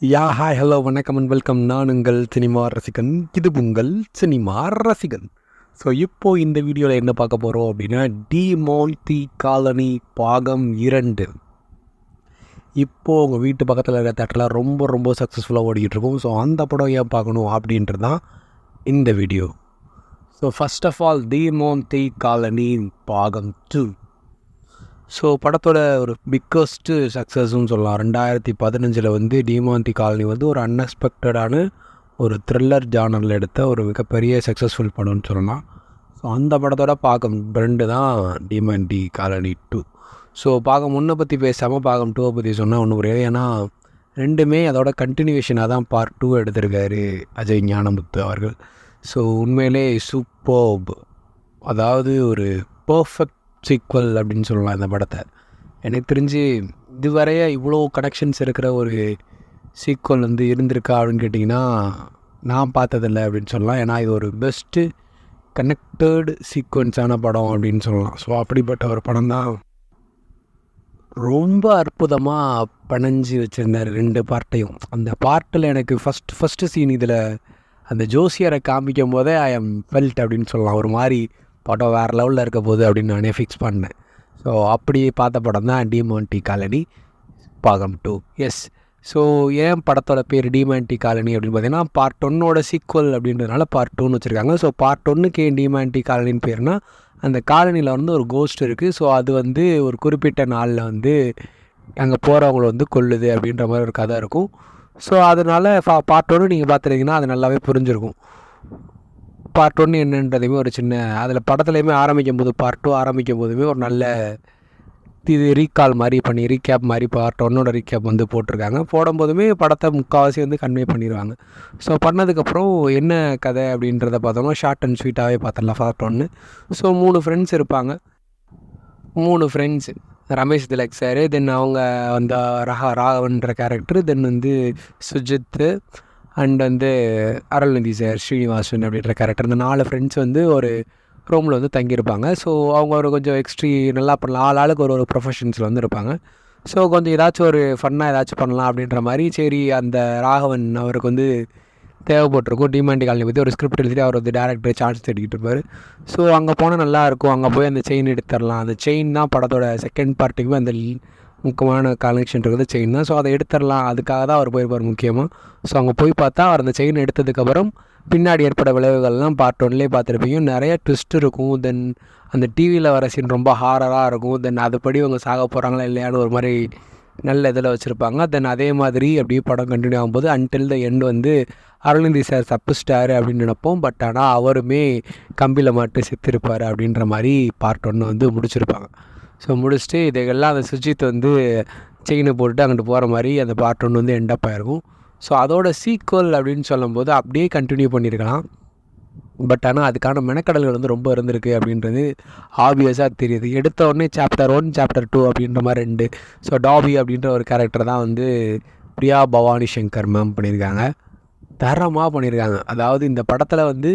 Hi hello வணக்கம் and welcome. நான் உங்கள் சினிமா ரசிகன். இது உங்கள் சினிமா ரசிகன். ஸோ இப்போது இந்த வீடியோவில் என்ன பார்க்க போகிறோம் அப்படின்னா, டி மோன்டி காலனி பாகம் 2. இப்போது உங்கள் வீட்டு பக்கத்தில் இருக்கிற தேட்டரில் ரொம்ப ரொம்ப சக்ஸஸ்ஃபுல்லாக ஓடிக்கிட்டுருக்கும். ஸோ அந்த படம் ஏன் பார்க்கணும் அப்படின்றது தான் இந்த video. So first of all, Demonte Colony பாகம் 2. ஸோ படத்தோட ஒரு பிக்கஸ்ட்டு சக்ஸஸ்ன்னு சொல்லலாம். 2015 வந்து டி மோன்டி காலனி வந்து ஒரு அன்எக்ஸ்பெக்டடான ஒரு த்ரில்லர் ஜானரில் எடுத்த ஒரு மிகப்பெரிய சக்ஸஸ்ஃபுல் படம்னு சொல்லலாம். ஸோ அந்த படத்தோட பாகம் 2 தான் டி மோன்டி காலனி 2. ஸோ பாகம் 1 பற்றி பேசாமல் பாகம் 2 பற்றி சொன்னால் ஒன்று புரியாது. ஏன்னா ரெண்டுமே அதோட கண்டினியூவேஷனாக தான் பார்ட் 2 எடுத்திருக்காரு அஜய் ஞானமுத்து அவர்கள். ஸோ உண்மையிலே சூப்பர்ப், அதாவது ஒரு பர்ஃபெக்ட் சீக்வல் அப்படின்னு சொல்லலாம் இந்த படத்தை. எனக்கு தெரிஞ்சு இதுவரைய இவ்வளோ கனெக்ஷன்ஸ் இருக்கிற ஒரு சீக்வல் வந்து இருந்திருக்கா அப்படின்னு கேட்டிங்கன்னா நான் பார்த்ததில்லை அப்படின்னு சொல்லலாம். ஏன்னா இது ஒரு பெஸ்ட்டு கனெக்டட் சீக்வன்ஸான படம் அப்படின்னு சொல்லலாம். ஸோ அப்படிப்பட்ட ஒரு படம் தான் ரொம்ப அற்புதமாக பணைஞ்சு வச்சுருந்தார் 2 பார்ட்டையும். அந்த பார்ட்டில் எனக்கு ஃபஸ்ட்டு சீன் இதில் அந்த ஜோசியரை காமிக்கும் போதே ஐ எம் ஃபெல்ட் அப்படின்னு சொல்லலாம். ஒரு மாதிரி படம் வேறு லெவலில் இருக்க போகுது அப்படின்னு நானே ஃபிக்ஸ் பண்ணேன். ஸோ அப்படி பார்த்த படம் தான் டி மோன்டி காலனி பாகம் 2. எஸ். ஸோ ஏன் படத்தோட பேர் டி மோன்டி காலனி அப்படின்னு பார்த்தீங்கன்னா, பார்ட் 1ஓட சீக்வல் அப்படின்றதுனால பார்ட் 2ன்னு வச்சுருக்காங்க. ஸோ பார்ட் 1க்கு ஏன் டி மோன்டி காலனின்னு பேர்னா, அந்த காலனியில் வந்து ஒரு கோஸ்ட் இருக்குது. ஸோ அது வந்து ஒரு குறிப்பிட்ட நாளில் வந்து அங்கே போகிறவங்கள வந்து கொல்லுது அப்படின்ற மாதிரி ஒரு கதை இருக்கும். ஸோ அதனால் பார்ட் 1 நீங்கள் பார்த்துருந்தீங்கன்னா அது நல்லாவே புரிஞ்சிருக்கும். பார்ட் 1 என்னன்றதையுமே ஒரு சின்ன அதில் படத்துலையுமே ஆரம்பிக்கும் போது பார்ட் 2 ஆரம்பிக்கும் போதுமே ஒரு நல்ல இது ரீகால் மாதிரி பண்ணி ரீகேப் மாதிரி பார்ட் 1ஓட ரீகேப் வந்து போட்டிருக்காங்க. போடும்போதுமே படத்தை முக்கால்வாசி வந்து கன்வே பண்ணிடுவாங்க. ஸோ பண்ணதுக்கப்புறம் என்ன கதை அப்படின்றத பார்த்தோம்னா ஷார்ட் அண்ட் ஸ்வீட்டாகவே பார்த்துடலாம் பார்ட் 1. ஸோ 3 ஃப்ரெண்ட்ஸ் இருப்பாங்க. 3 ஃப்ரெண்ட்ஸு, ரமேஷ் திலக் சார், தென் அவங்க அந்த ராகவன்ற கேரக்டர், தென் வந்து சுஜித்து அண்ட் வந்து அருள்நிதி சார், ஸ்ரீனிவாசன் அப்படின்ற கேரக்டர். இந்த 4 ஃப்ரெண்ட்ஸ் வந்து ஒரு ரூமில் வந்து தங்கியிருப்பாங்க. ஸோ அவங்க ஒரு கொஞ்சம் நல்லா பண்ணலாம், ஆளுக்கு ஒரு ப்ரொஃபஷன்ஸில் வந்து இருப்பாங்க. ஸோ கொஞ்சம் ஏதாச்சும் ஒரு ஃபன்னாக ஏதாச்சும் பண்ணலாம் அப்படின்ற மாதிரி சரி அந்த ராகவன் அவருக்கு வந்து தேவைப்பட்டிருக்கும். டி மோன்டி காலனி பற்றி ஒரு ஸ்கிரிப்ட் எழுதிட்டு அவர் வந்து டேரக்டர் சான்ஸ் தேடிக்கிட்டு இருப்பார். ஸோ அங்கே போனால் நல்லாயிருக்கும், அங்கே போய் அந்த செயின் எடுத்துடலாம். அந்த செயின் தான் படத்தோட செகண்ட் பார்ட்டுக்குமே அந்த முக்கியமான கனெக்ஷன் இருக்குது செயின் தான். ஸோ அதை எடுத்துடலாம், அதுக்காக தான் அவர் போயிருப்பார் முக்கியமாக. ஸோ அங்கே போய் பார்த்தா அவர் அந்த செயின் எடுத்ததுக்கப்புறம் பின்னாடி ஏற்பட விளைவுகள்லாம் பார்ட் 1லேயே பார்த்துருப்பீங்க. நிறைய ட்விஸ்ட் இருக்கும். தென் அந்த டிவியில் வர சீன் ரொம்ப ஹாரராக இருக்கும். தென் அதுபடி அவங்க சாக போகிறாங்களா இல்லையான்னு ஒரு மாதிரி நல்ல இதில் வச்சுருப்பாங்க. தென் அதே மாதிரி அப்படியே படம் கண்டினியூ ஆகும்போது அன்டில் த எண்ட் வந்து அருள்நிதி சார் தப்பிச்சிட்டாரு அப்படின்னு நினைப்போம். பட் ஆனால் அவருமே கம்பியில் மாட்டு செத்துருப்பார் அப்படின்ற மாதிரி பார்ட் 1 வந்து முடிச்சிருப்பாங்க. ஸோ முடிச்சுட்டு இதையெல்லாம் அந்த சுஜித் வந்து செயினை போட்டுட்டு அங்கிட்டு போகிற மாதிரி அந்த பார்ட் 1 வந்து எண்டப் ஆகிருக்கும். ஸோ அதோட சீக்வல் அப்படின்னு சொல்லும்போது அப்படியே கண்டினியூ பண்ணியிருக்கலாம். பட் ஆனால் அதுக்கான மெனக்கடல்கள் வந்து ரொம்ப இருந்திருக்கு அப்படின்றது ஆப்வியஸாக தெரியுது. எடுத்த உடனே சாப்டர் 1 சாப்டர் 2 அப்படின்ற மாதிரி 2. ஸோ டாபி அப்படின்ற ஒரு கேரக்டர் தான் வந்து பிரியா பவானி சங்கர் மேம் பண்ணியிருக்காங்க. தரமாக பண்ணியிருக்காங்க. அதாவது இந்த படத்தில் வந்து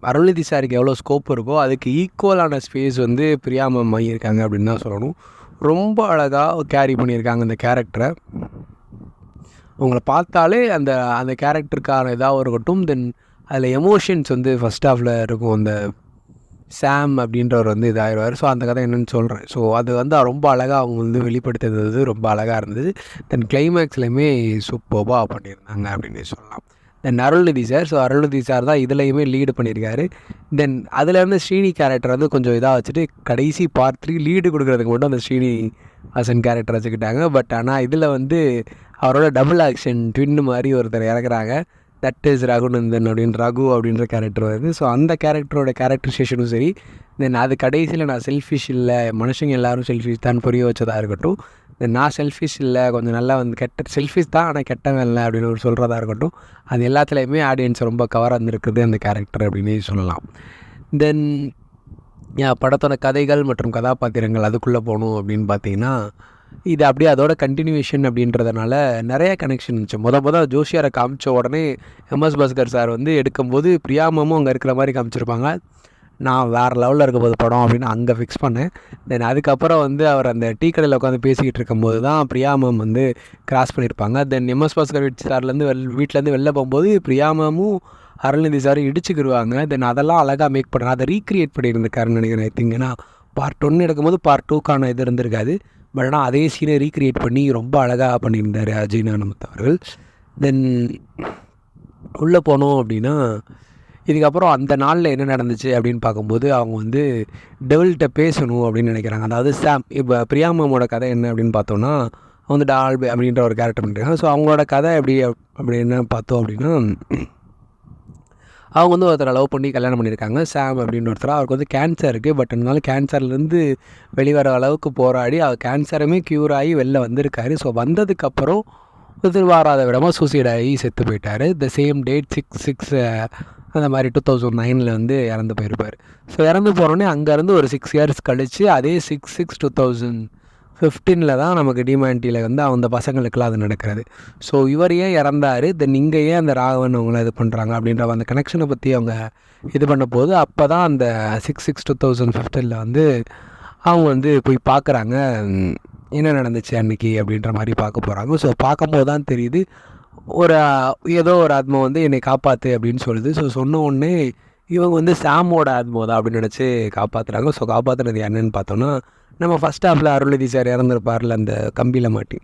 அருள்நிதி சாருக்கு எவ்வளோ ஸ்கோப் இருக்கோ அதுக்கு ஈக்குவலான ஸ்பேஸ் வந்து பிரியா மேம் வாங்கியிருக்காங்க அப்படின்னு தான் சொல்லணும். ரொம்ப அழகாக கேரி பண்ணியிருக்காங்க அந்த கேரக்டரை. உங்களை பார்த்தாலே அந்த அந்த கேரக்டருக்கான இதாக இருக்கட்டும். தென் அதில் எமோஷன்ஸ் வந்து ஃபஸ்ட் ஹாஃபில் இருக்கும். அந்த சாம் அப்படின்றவர் வந்து இதாகிடுவார். ஸோ அந்த கதை என்னென்னு சொல்கிறேன். ஸோ அது வந்து ரொம்ப அழகாக அவங்க வந்து வெளிப்படுத்துறது ரொம்ப அழகாக இருந்தது. தென் கிளைமேக்ஸ்லையுமே சூப்பர்பாக பண்ணியிருந்தாங்க அப்படின்னு சொல்லலாம். Then Arulnithi sir, so Arulnithi sir தான் இதுலையுமே லீடு பண்ணியிருக்காரு. தென் அதில் வந்து ஸ்ரீனி கேரக்டர் வந்து கொஞ்சம் இதாக வச்சுட்டு கடைசி பார்ட் 3 லீடு கொடுக்குறதுக்கு மட்டும் அந்த ஸ்ரீனி ஹாசன் கேரக்டர் வச்சுக்கிட்டாங்க. பட் ஆனால் இதில் வந்து அவரோட டபுள் ஆக்ஷன் ட்வின்னு மாதிரி ஒருத்தர் இறக்குறாங்க. தட் இஸ் ரகுநந்தன் அப்படின்னு ரகு அப்படின்ற கேரக்டர் வருது. ஸோ அந்த கேரக்டரோட கேரக்டரைசேஷனும் சரி. தென் அது கடைசியில் நான் செல்ஃபிஷ் இல்லை, மனுஷங்க எல்லோரும் செல்ஃபிஷ் தான் புரிய வச்சதாக இருக்கட்டும். தென் நான் செல்ஃபிஷ் இல்லை, கொஞ்சம் நல்லா வந்து செல்ஃபிஷ் தான் ஆனால் கெட்டவன் இல்லை அப்படின்னு ஒரு சொல்கிறதா இருக்கட்டும். அது எல்லாத்துலேயுமே ஆடியன்ஸ் ரொம்ப கவராக இருந்திருக்குது அந்த கேரக்டர் அப்படின்னு சொல்லலாம். தென் படத்தோட கதைகள் மற்றும் கதாபாத்திரங்கள் அதுக்குள்ளே போகணும் அப்படின்னு பார்த்தீங்கன்னா, இது அப்படியே அதோட கண்டினியூவேஷன் அப்படின்றதுனால நிறைய கனெக்ஷன் இருந்துச்சு. மொதல் ஜோஷியாரை காமிச்ச உடனே எம்எஸ் பாஸ்கர் சார் வந்து எடுக்கும்போது பிரியா மேமும் அங்கே இருக்கிற மாதிரி காமிச்சிருப்பாங்க. நான் வேறு லெவலில் இருக்க போது படம் அப்படின்னு அங்கே ஃபிக்ஸ் பண்ணேன். தென் அதுக்கப்புறம் வந்து அவர் அந்த டீ கடையில் உட்காந்து பேசிக்கிட்டு இருக்கும்போது தான் பிரியா மேம் வந்து கிராஸ் பண்ணியிருப்பாங்க. தென் எம்எஸ் பாஸ்கர் சார்லேருந்து வீட்டிலேருந்து வெளில போகும்போது பிரியா மேமும் அருள்நிதி சாரும் இடிச்சுக்கிடுவாங்க. தென் அதெல்லாம் அழகாக மேக் பண்ணுறேன், அதை ரீக்ரியேட் பண்ணியிருந்திருக்காருன்னு நினைக்கிறேன். ஐ திங்க் ஏன்னா பார்ட் 1 எடுக்கும்போது பார்ட் 2க்கான இது இருந்திருக்காது. பட் ஆனால் அதே சீனை ரீக்ரியேட் பண்ணி ரொம்ப அழகாக பண்ணியிருந்தார் அஜய் நானமுத்து அவர்கள். தென் உள்ளே போனோம் அப்படின்னா இதுக்கப்புறம் அந்த நாளில் என்ன நடந்துச்சு அப்படின்னு பார்க்கும்போது அவங்க வந்து டெவில்கிட்ட பேசணும் அப்படின்னு நினைக்கிறாங்க. அதாவது சாம் இப்போ பிரியா மேமோட கதை என்ன அப்படின்னு பார்த்தோன்னா வந்து டால்பே அப்படின்ற ஒரு கேரக்டர் பண்ணிருக்காங்க. ஸோ அவங்களோட கதை அப்படி என்ன பார்த்தோம் அப்படின்னா அவங்க வந்து ஒருத்தரை லவ் பண்ணி கல்யாணம் பண்ணியிருக்காங்க. சாம் அப்படின்னு ஒருத்தர், அவருக்கு வந்து கேன்சர் இருக்குது. பட் இருந்தாலும் கேன்சர்லேருந்து வெளிவர அளவுக்கு போராடி அவர் கேன்சருமே க்யூர் ஆகி வெளில வந்திருக்காரு. ஸோ வந்ததுக்கப்புறம் எதிர்பாராத விடமாக சூசைட் ஆகி செத்து போயிட்டார். த சேம் டேட் 6/6 அந்த மாதிரி 2009 வந்து இறந்து போயிருப்பார். ஸோ இறந்து போனோடனே அங்கேருந்து ஒரு 6 இயர்ஸ் கழித்து அதே 6/6/2015 தான் நமக்கு டிமாண்டியில் வந்து அந்த பசங்களுக்கெல்லாம் அது நடக்கிறது. ஸோ இவர் ஏன் இறந்தார், தென் இங்கே ஏன் அந்த ராகவன் அவங்கள இது பண்ணுறாங்க அப்படின்ற அந்த கனெக்ஷனை பற்றி அவங்க இது பண்ண போது அப்போ தான் அந்த 6/6/2015 வந்து அவங்க வந்து போய் பார்க்குறாங்க என்ன நடந்துச்சு அன்றைக்கி அப்படின்ற மாதிரி பார்க்க போகிறாங்க. ஸோ பார்க்கும்போது தான் தெரியுது ஏதோ ஒரு ஆத்மா வந்து என்னை காப்பாற்று அப்படின்னு சொல்லுது. ஸோ சொன்ன உடனே இவங்க வந்து சாமோட ஆத்மா தான் அப்படின்னு நினச்சி காப்பாற்றுறாங்க. ஸோ காப்பாற்றுனது என்னன்னு பார்த்தோன்னா நம்ம ஃபஸ்ட் ஹாஃபில் அருள்நிதி சார் இறந்துருப்பார்ல அந்த கம்பியில் மாட்டி.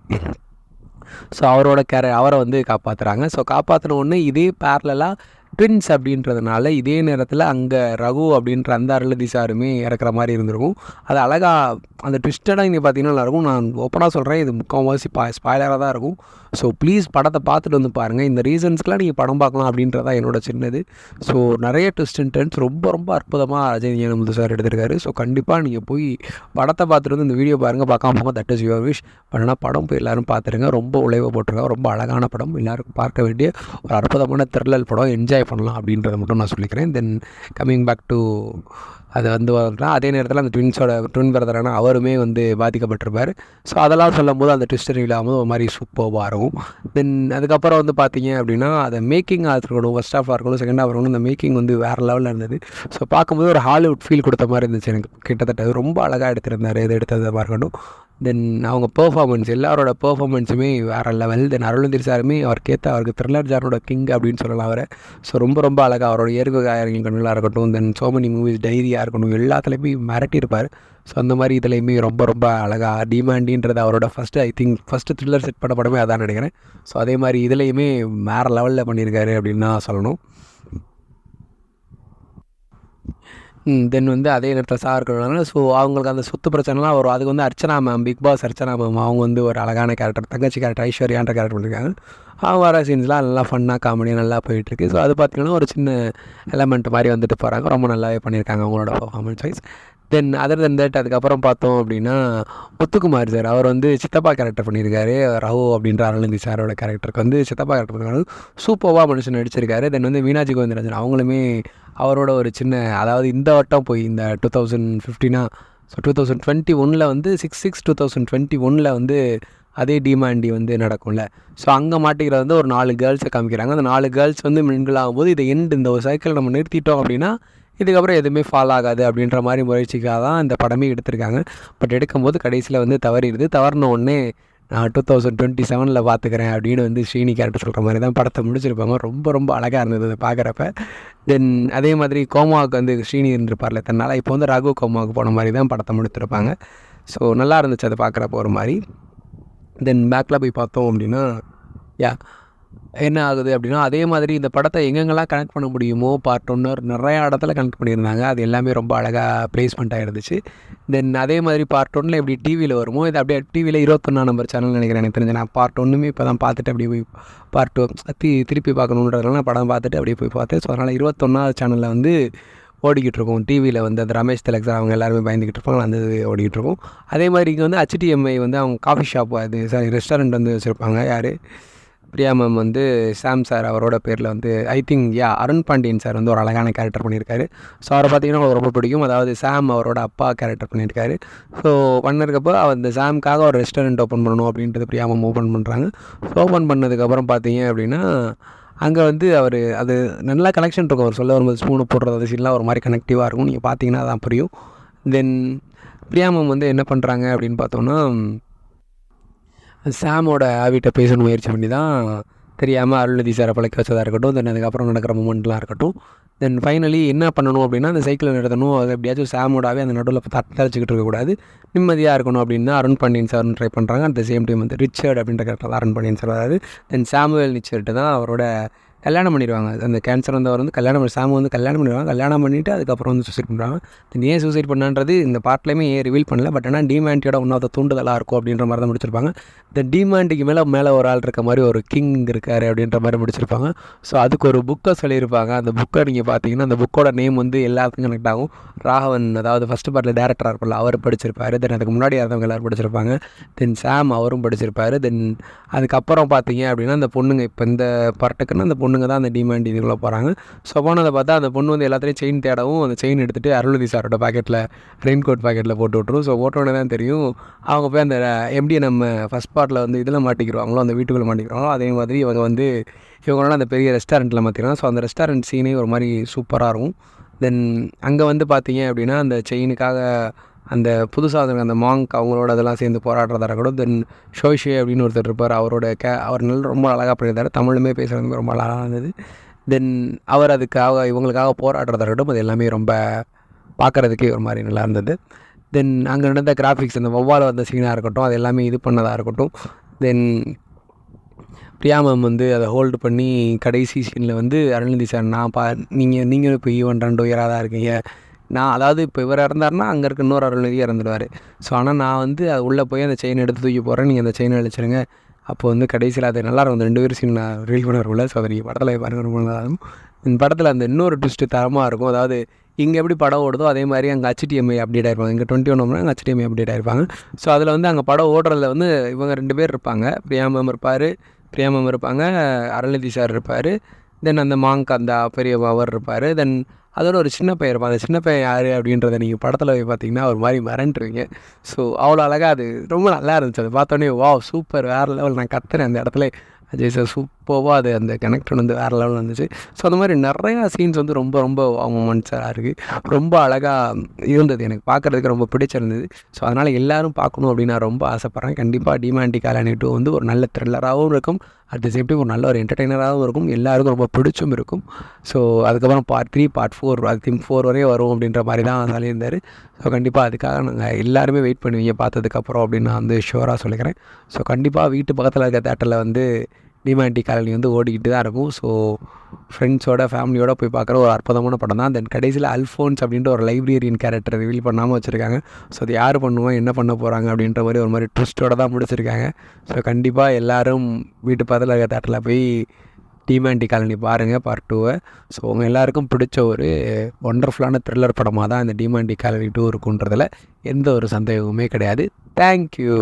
ஸோ அவரை வந்து காப்பாற்றுறாங்க. ஸோ காப்பாற்றின உடனே இதே பேரலாக ட்வின்ஸ் அப்படின்றதுனால இதே நேரத்தில் அங்கே ரகு அப்படின்ற அந்த அருள்நிதி சாருமே இறக்குற மாதிரி இருந்திருக்கும். அது அழகாக அந்த ட்விஸ்டடாக இங்கே பார்த்தீங்கன்னா நல்லாயிருக்கும். நான் ஓப்பனாக சொல்கிறேன், இது முக்கால்வாசி ஸ்பாய்லராக தான் இருக்கும். ஸோ ப்ளீஸ் படத்தை பார்த்துட்டு வந்து பாருங்கள். இந்த ரீசன்ஸ்க்கெலாம் நீங்கள் படம் பார்க்கலாம் அப்படின்றதான் என்னோட சின்னது. ஸோ நிறைய ட்விஸ்ட் அண்ட் டர்ன்ஸ் ரொம்ப ரொம்ப அற்புதமாக அஜய் ஞானமுத்து சார் எடுத்திருக்காரு. ஸோ கண்டிப்பாக நீங்கள் போய் படத்தை பார்த்துட்டு வந்து இந்த வீடியோ பாருங்கள். பார்க்காம போங்க, தட் இஸ் யுவர் விஷ். பண்ணால் படம் போய் எல்லோரும் பார்த்துருங்க. ரொம்ப உழைவை போட்டிருக்காங்க. ரொம்ப அழகான படம், எல்லாருக்கும் பார்க்க வேண்டிய ஒரு அற்புதமான த்ரில்லர் படம். என்ஜாய் பண்ணலாம் அப்படின்றத மட்டும் நான் சொல்லிக்கிறேன். தென் கம்மிங் பேக் டு அது வந்து அதே நேரத்தில் அந்த ட்வின் பிரதரான அவருமே வந்து பாதிக்கப்பட்டிருப்பார். ஸோ அதெல்லாம் சொல்லும் போது அந்த ட்விஸ்டர் இல்லாமல் ஒரு மாதிரி சூப்பராக இருக்கும். தென் அதுக்கப்புறம் வந்து பார்த்தீங்க அப்படின்னா அதை மேக்கிங்காக இருக்கணும், ஃபஸ்ட் ஹாஃபாக இருக்கணும், செகண்ட் ஹாஃப் இருக்கணும். இந்த மேக்கிங் வந்து வேறு லெவலில் இருந்தது. ஸோ பார்க்கும்போது ஒரு ஹாலிவுட் ஃபீல் கொடுத்த மாதிரி இருந்துச்சு எனக்கு. கிட்டத்தட்ட ரொம்ப அழகாக எடுத்திருந்தார் இது எடுத்ததாக இருக்கட்டும். தென் அவங்க பெர்ஃபார்மன்ஸ், எல்லாரோட பெர்ஃபார்மன்ஸுமே வேறு லெவல். தென் அருள்நிதி சாருமே அவருக்கு த்ரில்லர் ஜானோட கிங் அப்படின்னு சொல்லலாம் அவரை. ஸோ ரொம்ப ரொம்ப அழகாக அவரோட இயற்கை கண்களாக இருக்கட்டும், தென் சோ மெனி மூவிஸ், டைரியாக இருக்கட்டும், எல்லாத்துலேயுமே மிரட்டியிருப்பார். ஸோ அந்த மாதிரி இதுலேயுமே ரொம்ப ரொம்ப அழகாக டிமாண்டின்றது அவரோட ஃபஸ்ட்டு த்ரில்லர் செட் பண்ண படமே அதான் நினைக்கிறேன். ஸோ அதே மாதிரி இதுலேயுமே வேறு லெவலில் பண்ணியிருக்காரு அப்படின்னு தான் சொல்லணும். தென் வந்து அதே நேரத்தில் சார் இருக்கிறதுனால ஸோ அவங்களுக்கு அந்த சொத்து பிரச்சனைலாம் வரும். அதுக்கு வந்து அர்ச்சனா மேம், பிக் பாஸ் அர்ச்சனா மேம், அவங்க வந்து ஒரு அழகான கேரக்டர், தங்கச்சி கேரக்டர் ஐஸ்வர்யான்ற கேரக்டர் பண்ணியிருக்காங்க. அவங்க வர சீன்ஸ்லாம் நல்லா ஃபன்னாக காமெடியாக நல்லா போயிட்டுருக்கு. ஸோ அது பார்த்திங்கன்னா ஒரு சின்ன எலமெண்ட் மாதிரி வந்துட்டு போகிறாங்க. ரொம்ப நல்லாவே பண்ணியிருக்காங்க அவங்களோட performance wise. Then other then that அதுக்கப்புறம் பார்த்தோம் அப்படின்னா முத்துக்குமார் சார், அவர் வந்து சித்தப்பா கேரக்டர் பண்ணியிருக்காரு. ரகு அப்படின்ற அருள்நிதி சாரோட கேரக்டருக்கு வந்து சித்தப்பா கேரக்டர் பண்ணியிருக்காரு. சூப்பராக மனுஷன் நடிச்சிருக்காரு. தென் வந்து மீனாட்சி கோவிந்தராஜன் அவங்களுமே அவரோட ஒரு சின்ன, அதாவது இந்த வட்டம் போய் இந்த 2015 ஸோ 2021 வந்து 6/6/2021 வந்து அதே டிமாண்டி வந்து நடக்கும்ல. ஸோ அங்கே மாட்டிக்கிறது வந்து ஒரு 4 கேர்ள்ஸை காமிக்கிறாங்க. அந்த 4 கேர்ள்ஸ் வந்து மிங்கிள் ஆகும்போது இதை இந்த ஒரு சைக்கிள் நம்ம நிறுத்திட்டோம் அப்படின்னா இதுக்கப்புறம் எதுவுமே ஃபால் ஆகாது அப்படின்ற மாதிரி முயற்சிக்காக தான் இந்த படமே எடுத்திருக்காங்க. பட் எடுக்கும்போது கடைசியில் வந்து தவறின உடனே நான் 2027 பார்த்துக்கிறேன் அப்படின்னு வந்து ஸ்ரீனி கேரக்டர் சொல்கிற மாதிரி தான் படத்தை முடிச்சிருப்பாங்க. ரொம்ப ரொம்ப அழகாக இருந்தது அதை பார்க்குறப்ப. தென் அதே மாதிரி கோமாவுக்கு வந்து ஸ்ரீனி இருந்திருப்பார்ல தன்னால், இப்போ வந்து ரகு கோமாவுக்கு போன மாதிரி தான் படத்தை முடித்திருப்பாங்க. ஸோ நல்லா இருந்துச்சு அதை பார்க்குறப்ப ஒரு மாதிரி. தென் பேக்கில் போய் பார்த்தோம் அப்படின்னா என்ன ஆகுது அப்படின்னா அதே மாதிரி இந்த படத்தை எங்கெங்கெல்லாம் கனெக்ட் பண்ண முடியுமோ பார்ட் 1 நிறையா இடத்துல கனெக்ட் பண்ணியிருந்தாங்க. அது எல்லாமே ரொம்ப அழகாக ப்ளேஸ்மெண்ட் ஆகிருந்துச்சு. தென் அதே மாதிரி பார்ட் 1 எப்படி டிவியில் வருமோ இது அப்படியே டிவியில் 21 நம்பர் சேனல் நினைக்கிறேன் எனக்கு தெரிஞ்சு. நான் பார்ட் 1 இப்போ தான் பார்த்துட்டு அப்படியே போய் பார்ட் 2 திருப்பி பார்க்கணுன்றதுனால படம் பார்த்துட்டு அப்படியே போய் பார்த்தேன். ஸோ அதனால் 21வது சேனலில் வந்து ஓடிக்கிட்டு இருக்கும். டிவியில் வந்து அந்த ரமேஷ் திலக் சார் அவங்க எல்லாருமே பயந்துக்கிட்டு இருப்பாங்க, அந்த இது ஓடிக்கிட்டு இருக்கும். அதே மாதிரி இங்கே வந்து HTMI வந்து அவங்க காஃபி ஷாப் ரெஸ்டாரண்ட் வந்து வச்சுருப்பாங்க. யார் பிரியா மேம் வந்து சாம் சார் அவரோட பேரில் வந்து அருண் பாண்டியன் சார் வந்து ஒரு அழகான கேரக்டர் பண்ணியிருக்காரு. ஸோ அவரை பார்த்திங்கன்னா அவருக்கு ரொம்ப பிடிக்கும். அதாவது சாம் அவரோட அப்பா கேரக்டர் பண்ணியிருக்காரு. ஸோ பண்ணிருக்கப்போ அந்த சாம்காக ஒரு ரெஸ்டாரண்ட் ஓப்பன் பண்ணணும் அப்படின்றது பிரியா மேம் ஓப்பன் பண்ணுறாங்க. ஸோ ஓப்பன் பண்ணதுக்கப்புறம் பார்த்தீங்க அப்படின்னா அங்கே வந்து அவர் அது நல்லா கனெக்ஷன் இருக்கும். அவர் சொல்ல வரும்போது ஸ்பூனை போடுறது அது சீன்லாம் ஒரு மாதிரி கனெக்டிவாக இருக்கும். நீங்கள் பார்த்தீங்கன்னா தான் புரியும். தென் பிரியா மேம் வந்து என்ன பண்ணுறாங்க அப்படின்னு பார்த்தோன்னா, சாமோட ஆவிட்ட பேசணும் முயற்சி பண்ணி தான் தெரியாமல் அருள்நிதி சாரை பழக்க வச்சதாக இருக்கட்டும், தென் அதுக்கப்புறம் நடக்கிற மூமெண்ட்லாம் இருக்கட்டும். தென் ஃபைனலி என்ன பண்ணணும் அப்படின்னா, அந்த சைக்கிளை நிறுத்தணும். அது எப்படியாச்சும் சாமோடாவே அந்த நடுவில் தத்தளிச்சிக்கிட்டு இருக்கக்கூடாது, நிம்மதியாக இருக்கணும் அப்படின்னு தான் அருண் பாண்டியன் சார்னு ட்ரை பண்ணுறாங்க. அட் த சேம் டைம் வந்து ரிச்சர்ட் அப்படின்ற கேரக்டர் அருண் பாண்டியன் சார் வராது. தென் சாமுவேல் நிச்சர்ட்டு தான் அவரோட கல்யாணம் பண்ணிடுவாங்க. அந்த கேன்சர் வந்தவர் வந்து சாமு வந்து கல்யாணம் பண்ணிடுவாங்க. கல்யாணம் பண்ணிவிட்டு அதுக்கப்புறம் வந்து சூசைட் பண்ணுறாங்க. தென் ஏன் சூசைட் பண்ணான்றது இந்த பார்ட்லேயுமே ஏன் ரிவீல் பண்ணல. பட் ஆனால் டிமாண்டியோட ஒன்றாவது தூண்டுதலாக இருக்கும் அப்படின்ற மாதிரி தான் முடிச்சிருப்பாங்க. இந்த டிமாண்டிக்கு மேலே ஒரு ஆள் இருக்க மாதிரி ஒரு கிங் இருக்கார் அப்படின்ற மாதிரி முடிச்சிருப்பாங்க. ஸோ அதுக்கு ஒரு புக்கை சொல்லியிருப்பாங்க. அந்த புக்கை நீங்கள் பார்த்தீங்கன்னா அந்த புக்கோட நேம் வந்து எல்லாத்துக்கும் கனெக்ட் ஆகும். ராகவன், அதாவது ஃபஸ்ட்டு பார்ட்டில் டேரக்டராக இருப்பார், அவர் படிச்சிருப்பார். தென் அதுக்கு முன்னாடி இருந்தவங்க எல்லோரும் படிச்சிருப்பாங்க. தென் சாம் அவரும் படிச்சிருப்பார். தென் அதுக்கப்புறம் பார்த்தீங்க அப்படின்னா அந்த பொண்ணுங்க, இப்போ இந்த பார்ட்டுக்குன்னு அந்த பொண்ணுங்க தான் அந்த டிமாண்ட் இதுக்குள்ளே போகிறாங்க. ஸோ போனதை பார்த்தா அந்த பொண்ணு வந்து எல்லாத்துலேயும் செயின் தேடவும் அந்த செயின் எடுத்துகிட்டு அருள்நிதி சாரோட பாக்கெட்டில், ரெயின் கோட் பாக்கெட்டில் போட்டு விட்ரும். ஸோ போட்டோன்னே தான் தெரியும் அவங்க போய் அந்த எப்படி நம்ம ஃபஸ்ட் பார்ட்டில் வந்து இதில் மாட்டிக்கிறாங்களோ, அந்த வீட்டுக்குள்ளே மாட்டிக்கிறாங்களோ, அதே மாதிரி இவங்க வந்து இவங்களோட அந்த பெரிய ரெஸ்டாரண்ட்டில் மாற்றிக்கிறாங்க. ஸோ அந்த ரெஸ்டாரண்ட் சீனே ஒரு மாதிரி சூப்பராக இருக்கும். தென் அங்கே வந்து பார்த்தீங்க அப்படின்னா அந்த செயினுக்காக அந்த புதுசாக அந்த மாங்க் அவங்களோட அதெல்லாம் சேர்ந்து போராடுறதா இருக்கட்டும். தென் ஷோஷே அப்படின்னு ஒருத்தர் இருப்பார், அவரோட அவர் ரொம்ப அழகாக பண்ணியிருந்தார், தமிழுமே பேசுகிறது ரொம்ப அழகாக இருந்தது. தென் அவர் அதுக்காக இவங்களுக்காக போராடுறதா இருக்கட்டும், அது எல்லாமே ரொம்ப பார்க்குறதுக்கே ஒரு மாதிரி நல்லா இருந்தது. தென் அங்கே நடந்த கிராஃபிக்ஸ், அந்த வௌவால் வந்த சீனாக இருக்கட்டும், அது எல்லாமே இது பண்ணதாக இருக்கட்டும். தென் பிரியா மேம் வந்து அதை ஹோல்டு பண்ணி கடைசி சீனில் வந்து அருள்நிதி சார், நான் நீங்களும் இப்போ ஈவன் 2 உயராக தான் இருக்கீங்க, நான் அதாவது இப்போ இவர் இறந்தாருன்னா அங்கே இருக்க இன்னொரு அருள்நிதி இறந்துடுவார். ஸோ ஆனால் நான் வந்து அது உள்ளே போய் அந்த செயினை எடுத்து தூக்கி போகிறேன், நீங்கள் அந்த செயினை அழிச்சிருங்க. அப்போ வந்து கடைசியில் அது நல்லாயிருக்கும். அந்த 2 பேரும் சீன் நான் ரீல் பண்ண வரல. ஸோ அதை நீங்கள் படத்தில் பாருங்க, ரொம்ப நல்லாயிருக்கும். இந்த படத்தில் அந்த இன்னொரு ட்விஸ்ட்டு தரமாக இருக்கும். அதாவது இங்கே எப்படி படம் ஓடுதோ அதே மாதிரி அங்கே HTMI அப்டேட் ஆகிருப்பாங்க. இங்கே 21 அங்கே HTMI அப்டேட் ஆகிருப்பாங்க. ஸோ அதில் வந்து அங்கே படம் ஓடுறதுல வந்து இவங்க 2 பேர் இருப்பாங்க. பிரியா மேம் இருப்பாங்க, அருள்நிதி சார் இருப்பார். தென் அந்த மாங்க் அந்த பெரிய அவர் இருப்பார். தென் அதோட ஒரு சின்ன பையன் இருப்பான். அந்த சின்ன பையன் யார் அப்படின்றத நீங்கள் படத்தில் போய் பார்த்தீங்கன்னா ஒரு மாதிரி மறந்துடுவீங்க. ஸோ அவ்வளோ அழகாக அது ரொம்ப நல்லா இருந்துச்சு. அதை பார்த்தோன்னே வாவ் சூப்பர், வேறு லெவல், நான் கத்துறேன் அந்த இடத்துல, அஜய் சார் சூப்பராக அது அந்த கனெக்ஷன் வந்து வேறு லெவலில் இருந்துச்சு. ஸோ அந்த மாதிரி நிறையா சீன்ஸ் வந்து ரொம்ப மொமெண்ட்ஸாக இருக்குது, ரொம்ப அழகாக இருந்தது, எனக்கு பார்க்குறதுக்கு ரொம்ப பிடிச்சிருந்தது. ஸோ அதனால் எல்லோரும் பார்க்கணும் அப்படின்னு நான் ரொம்ப ஆசைப்பட்றேன். கண்டிப்பாக டிமாண்டி காலனி 2 வந்து ஒரு நல்ல த்ரில்லராகவும் இருக்கும், அட் த சேம் டைம் ஒரு நல்ல ஒரு என்டர்டெய்னராகவும் இருக்கும், எல்லாருக்கும் ரொம்ப பிடிச்சும் இருக்கும். ஸோ அதுக்கப்புறம் பார்ட் 3 பார்ட் 4 ஐ திங்க் 4 வரையும் வரும் அப்படின்ற மாதிரி தான் சொல்லியிருந்தார். ஸோ கண்டிப்பாக அதுக்காக நாங்கள் எல்லாருமே வெயிட் பண்ணுவீங்க பார்த்ததுக்கப்புறம் அப்படின்னு நான் வந்து ஷுவராக சொல்லிக்கிறேன். ஸோ கண்டிப்பாக வீட்டு பக்கத்தில் இருக்க தேட்டரில் வந்து டிமாண்டி காலனி வந்து ஓடிக்கிட்டு தான் இருக்கும். ஸோ ஃப்ரெண்ட்ஸோட ஃபேமிலியோடு போய் பார்க்குற ஒரு அற்புதமான படம் தான். தென் கடைசியில் அல்ஃபோன்ஸ் அப்படின்ற ஒரு லைப்ரரியன் கேரக்டர் ரிவீல் பண்ணாமல் வச்சுருக்காங்க. ஸோ அது யார் பண்ணுவோம், என்ன பண்ண போகிறாங்க அப்படின்ற மாதிரி ஒரு மாதிரி ட்விஸ்ட்டோடு தான் முடிச்சிருக்காங்க. ஸோ கண்டிப்பாக எல்லோரும் வீட்டு பக்கத்தில் இருக்க தேட்டரில் போய் டிமாண்டி காலனி பாருங்கள் பார்ட் 2. ஸோ உங்கள் எல்லாருக்கும் பிடிச்ச ஒரு ஒண்டர்ஃபுல்லான த்ரில்லர் படமாக தான் இந்த டிமாண்டி காலனி 2 இருக்குன்றதில் எந்த ஒரு சந்தேகமுமே கிடையாது. தேங்க்யூ.